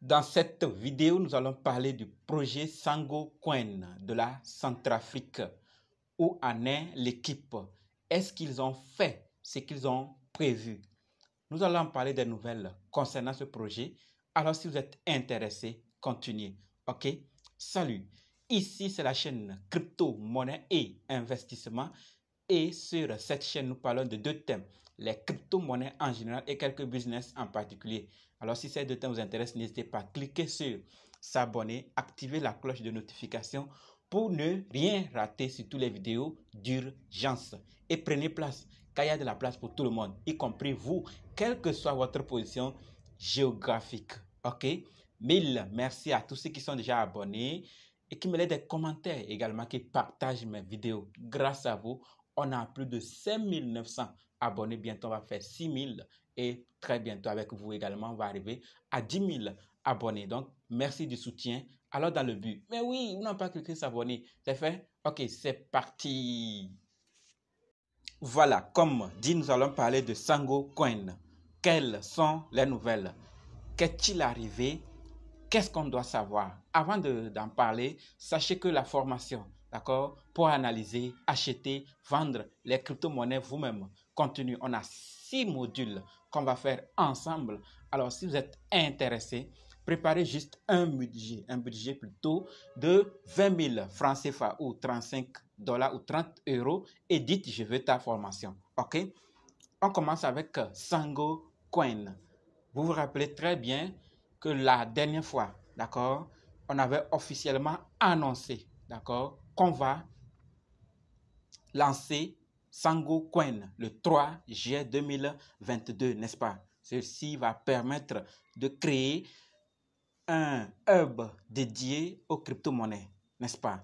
Dans cette vidéo, nous allons parler du projet Sango Coin de la Centrafrique. Où en est l'équipe? Est-ce qu'ils ont fait ce qu'ils ont prévu? Nous allons parler des nouvelles concernant ce projet. Alors, si vous êtes intéressé, continuez. OK? Salut! Ici, c'est la chaîne Crypto, Monnaie et Investissement. Et sur cette chaîne, nous parlons de deux thèmes, les crypto-monnaies en général et quelques business en particulier. Alors, si ces deux thèmes vous intéressent, n'hésitez pas à cliquer sur s'abonner, activer la cloche de notification pour ne rien rater sur toutes les vidéos d'urgence. Et prenez place, car il y a de la place pour tout le monde, y compris vous, quelle que soit votre position géographique. OK? Mille merci à tous ceux qui sont déjà abonnés et qui me laissent des commentaires également, qui partagent mes vidéos. Grâce à vous, on a plus de 5900 abonnés. Bientôt, on va faire 6000 et très bientôt, avec vous également, on va arriver à 10 000 abonnés. Donc, merci du soutien. Alors, dans le but. Mais oui, vous n'avez pas cliqué s'abonner. C'est fait? OK, c'est parti. Voilà, comme dit, nous allons parler de Sango Coin. Quelles sont les nouvelles? Qu'est-il arrivé? Qu'est-ce qu'on doit savoir? Avant d'en parler, sachez que la formation, d'accord, pour analyser, acheter, vendre les crypto-monnaies vous-même, contenu, on a 6 modules qu'on va faire ensemble. Alors, si vous êtes intéressé, préparez juste un budget plutôt de 20 000 francs CFA ou 35 $ ou 30 euros et dites, je veux ta formation. OK? On commence avec Sango Coin. Vous vous rappelez très bien que la dernière fois, d'accord, on avait officiellement annoncé, d'accord, qu'on va lancer Sango Coin le 3 juillet 2022, n'est-ce pas? Ceci va permettre de créer un hub dédié aux crypto-monnaies, n'est-ce pas?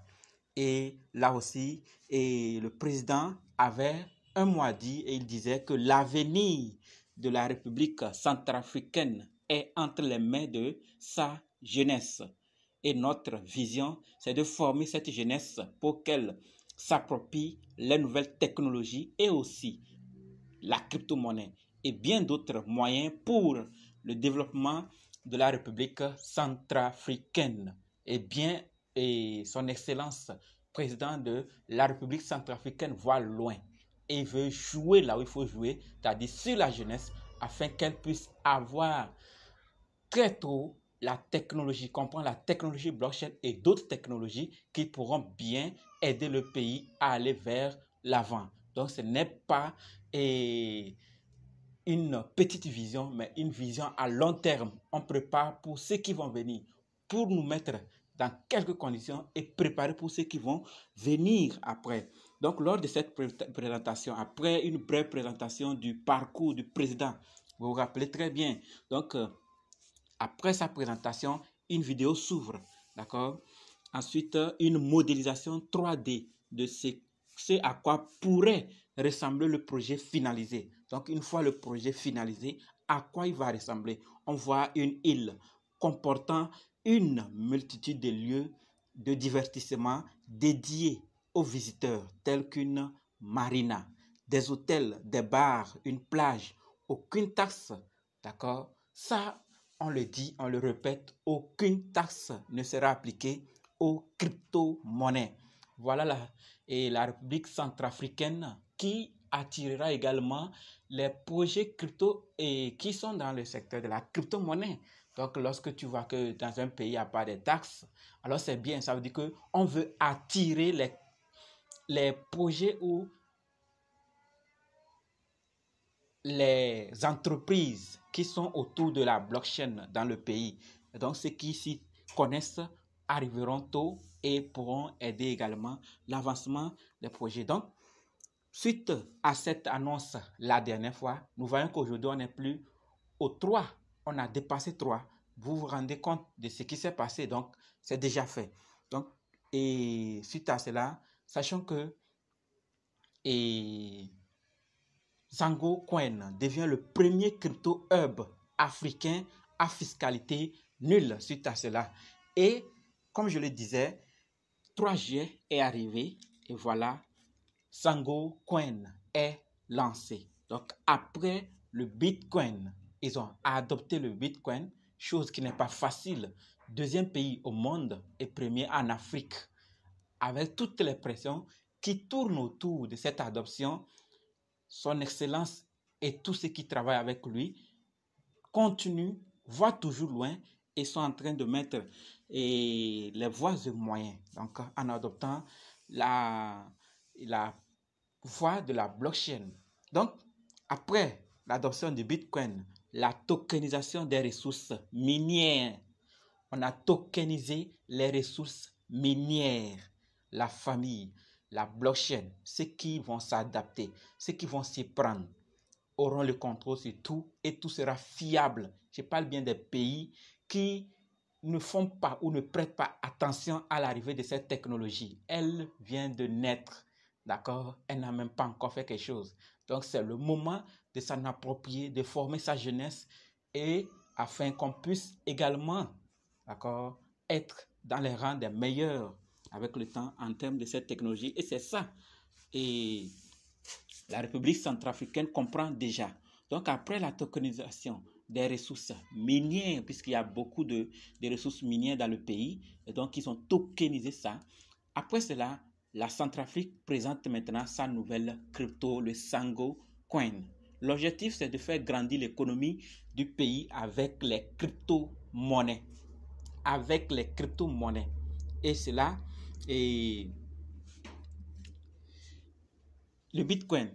Et là aussi, le président avait un mois dit et il disait que l'avenir de la République centrafricaine est entre les mains de sa jeunesse. Et notre vision, c'est de former cette jeunesse pour qu'elle s'approprie les nouvelles technologies et aussi la crypto-monnaie et bien d'autres moyens pour le développement de la République centrafricaine. Et son Excellence, président de la République centrafricaine, voit loin et veut jouer là où il faut jouer, c'est-à-dire sur la jeunesse, afin qu'elle puisse avoir très tôt la technologie, comprendre la technologie blockchain et d'autres technologies qui pourront bien aider le pays à aller vers l'avant. Donc, ce n'est pas une petite vision, mais une vision à long terme. On prépare pour ceux qui vont venir, pour nous mettre dans quelques conditions et préparer pour ceux qui vont venir après. Donc, lors de cette présentation, après une brève présentation du parcours du président, vous vous rappelez très bien. Donc, après sa présentation, une vidéo s'ouvre, d'accord? Ensuite, une modélisation 3D de ce à quoi pourrait ressembler le projet finalisé. Donc, une fois le projet finalisé, à quoi il va ressembler? On voit une île comportant une multitude de lieux de divertissement dédiés aux visiteurs, tels qu'une marina, des hôtels, des bars, une plage, aucune taxe, d'accord? Ça, on le dit, on le répète, aucune taxe ne sera appliquée aux crypto-monnaies. Voilà la République centrafricaine qui attirera également les projets crypto et qui sont dans le secteur de la crypto-monnaie. Donc, lorsque tu vois que dans un pays, il n'y a pas de taxes, alors c'est bien, ça veut dire qu'on veut attirer les projets ou les entreprises qui sont autour de la blockchain dans le pays. Donc, ceux qui s'y connaissent arriveront tôt et pourront aider également l'avancement des projets. Donc, suite à cette annonce la dernière fois, nous voyons qu'aujourd'hui, on n'est plus au 3. On a dépassé 3. Vous vous rendez compte de ce qui s'est passé. Donc, c'est déjà fait. Donc, et suite à cela, sachant que Sango Coin devient le premier crypto hub africain à fiscalité nulle suite à cela. Et comme je le disais, 3 juillet est arrivé et voilà, Sango Coin est lancé. Donc après le Bitcoin, ils ont adopté le Bitcoin. chose qui n'est pas facile. Deuxième pays au monde et premier en Afrique. Avec toutes les pressions qui tournent autour de cette adoption, son Excellence et tous ceux qui travaillent avec lui continuent, voient toujours loin et sont en train de mettre les voies et moyens. Donc, en adoptant la voie de la blockchain. Donc, après l'adoption du Bitcoin, la tokenisation des ressources minières. On a tokenisé les ressources minières, la famille, la blockchain, ceux qui vont s'adapter, ceux qui vont s'y prendre, auront le contrôle sur tout et tout sera fiable. Je parle bien des pays qui ne font pas ou ne prêtent pas attention à l'arrivée de cette technologie. Elle vient de naître, d'accord? Elle n'a même pas encore fait quelque chose. Donc, c'est le moment de s'en approprier, de former sa jeunesse et afin qu'on puisse également, d'accord, être dans les rangs des meilleurs avec le temps en termes de cette technologie. Et c'est ça. Et la République centrafricaine comprend déjà. Donc, après la tokenisation des ressources minières, puisqu'il y a beaucoup de ressources minières dans le pays, et donc ils ont tokenisé ça. Après cela, la Centrafrique présente maintenant sa nouvelle crypto, le Sango Coin. L'objectif, c'est de faire grandir l'économie du pays avec les crypto-monnaies. Avec les crypto-monnaies. Et cela, le Bitcoin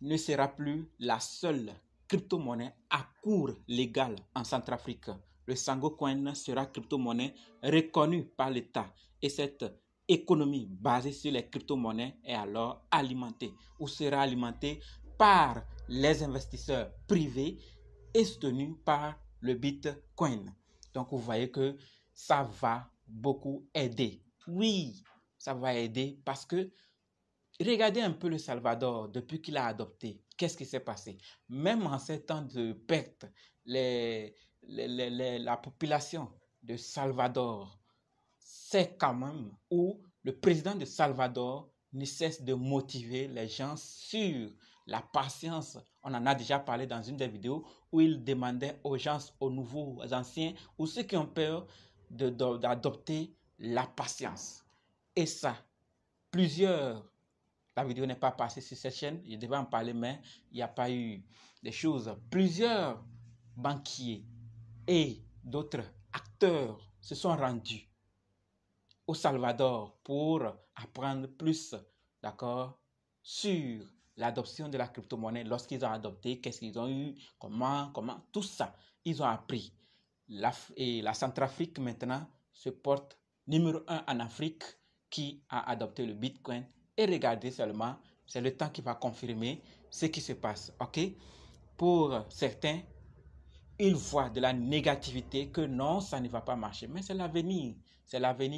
ne sera plus la seule crypto-monnaie à cours légal en Centrafrique. Le Sango Coin sera crypto-monnaie reconnue par l'État et cette économie basée sur les crypto-monnaies est alors alimentée ou sera alimentée par les investisseurs privés et soutenue par le Bitcoin. Donc vous voyez que ça va beaucoup aider. Oui, ça va aider parce que regardez un peu le Salvador depuis qu'il a adopté. Qu'est-ce qui s'est passé? Même en ces temps de perte, la population de Salvador sait quand même où le président de Salvador ne cesse de motiver les gens sur la patience. On en a déjà parlé dans une des vidéos où il demandait aux gens, aux nouveaux, aux anciens, ou ceux qui ont peur d'adopter la patience. Et ça, la vidéo n'est pas passée sur cette chaîne, je devais en parler, mais il n'y a pas eu des choses. Plusieurs banquiers et d'autres acteurs se sont rendus au Salvador pour apprendre plus, d'accord, sur l'adoption de la crypto-monnaie. Lorsqu'ils ont adopté, qu'est-ce qu'ils ont eu, comment, tout ça, ils ont appris. Et la Centrafrique maintenant se porte numéro 1 en Afrique qui a adopté le Bitcoin. Et regardez seulement, c'est le temps qui va confirmer ce qui se passe, ok? Pour certains, ils voient de la négativité, que non, ça ne va pas marcher. Mais c'est l'avenir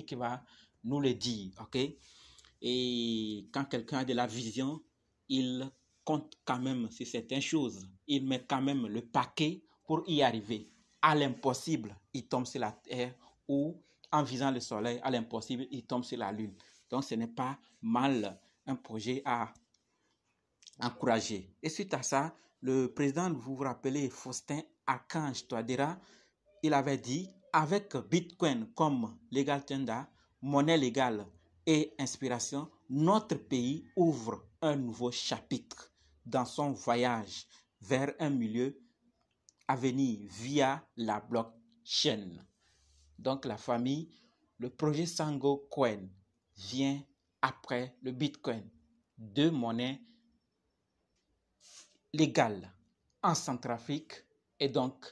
qui va nous le dire, ok? Et quand quelqu'un a de la vision, il compte quand même sur certaines choses. Il met quand même le paquet pour y arriver. À l'impossible, il tombe sur la terre, ou en visant le soleil, à l'impossible, il tombe sur la lune. Donc, ce n'est pas mal un projet à encourager. Et suite à ça, le président, vous vous rappelez, Faustin Archange Touadéra, il avait dit, avec Bitcoin comme Legal Tender, monnaie légale et inspiration, notre pays ouvre un nouveau chapitre dans son voyage vers un milieu à venir via la blockchain. Donc la famille, le projet Sango Coin vient après le Bitcoin, deux monnaies légales en Centrafrique, et donc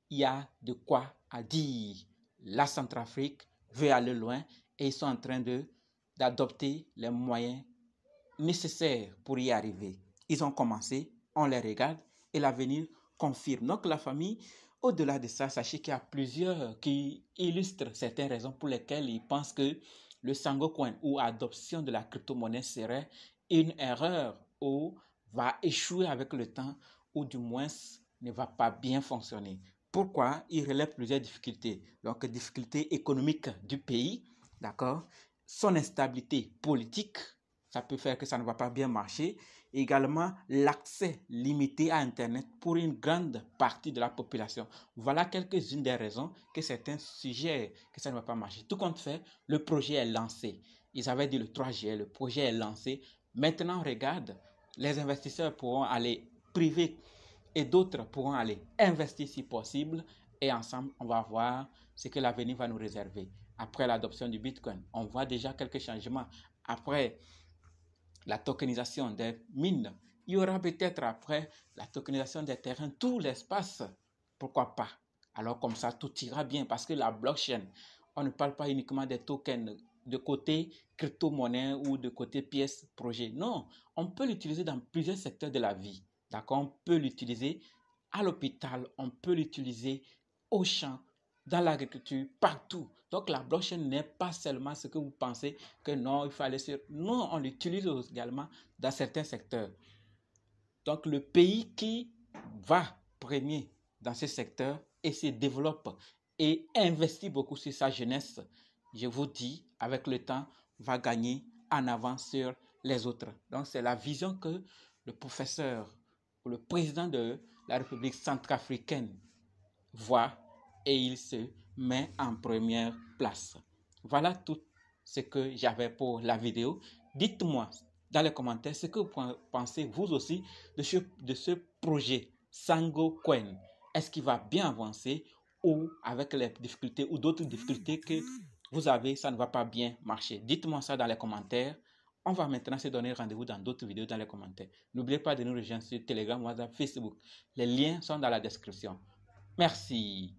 il y a de quoi à dire. La Centrafrique veut aller loin et ils sont en train d'adopter les moyens nécessaires pour y arriver. Ils ont commencé, on les regarde et l'avenir confirme. Donc la famille, au-delà de ça, sachez qu'il y a plusieurs qui illustrent certaines raisons pour lesquelles ils pensent que le Sango Coin ou adoption de la crypto-monnaie serait une erreur ou va échouer avec le temps, ou du moins ne va pas bien fonctionner. Pourquoi? Il relève plusieurs difficultés. Donc, difficultés économiques du pays, d'accord? Son instabilité politique, ça peut faire que ça ne va pas bien marcher. Également, l'accès limité à Internet pour une grande partie de la population. Voilà quelques-unes des raisons que certains suggèrent que ça ne va pas marcher. Tout compte fait, le projet est lancé. Ils avaient dit le 3 juillet, le projet est lancé. Maintenant, regarde, les investisseurs pourront aller privés et d'autres pourront aller investir si possible. Et ensemble, on va voir ce que l'avenir va nous réserver. Après l'adoption du Bitcoin, on voit déjà quelques changements. Après la tokenisation des mines, il y aura peut-être après la tokenisation des terrains, tout l'espace. Pourquoi pas? Alors comme ça, tout ira bien parce que la blockchain, on ne parle pas uniquement des tokens de côté crypto-monnaie ou de côté pièce projet. Non, on peut l'utiliser dans plusieurs secteurs de la vie. D'accord? On peut l'utiliser à l'hôpital, on peut l'utiliser au champ, dans l'agriculture, partout. Donc la blockchain n'est pas seulement ce que vous pensez que non, il faut aller sur... Non, on l'utilise également dans certains secteurs. Donc le pays qui va premier dans ce secteur et se développe et investit beaucoup sur sa jeunesse, je vous dis, avec le temps, va gagner en avance sur les autres. Donc c'est la vision que le professeur ou le président de la République centrafricaine voit et il se met en première place. Voilà tout ce que j'avais pour la vidéo. Dites-moi dans les commentaires ce que vous pensez vous aussi de ce projet Sango Coin. Est-ce qu'il va bien avancer ou avec les difficultés ou d'autres difficultés que vous avez, ça ne va pas bien marcher? Dites-moi ça dans les commentaires. On va maintenant se donner rendez-vous dans d'autres vidéos dans les commentaires. N'oubliez pas de nous rejoindre sur Telegram, WhatsApp, Facebook. Les liens sont dans la description. Merci.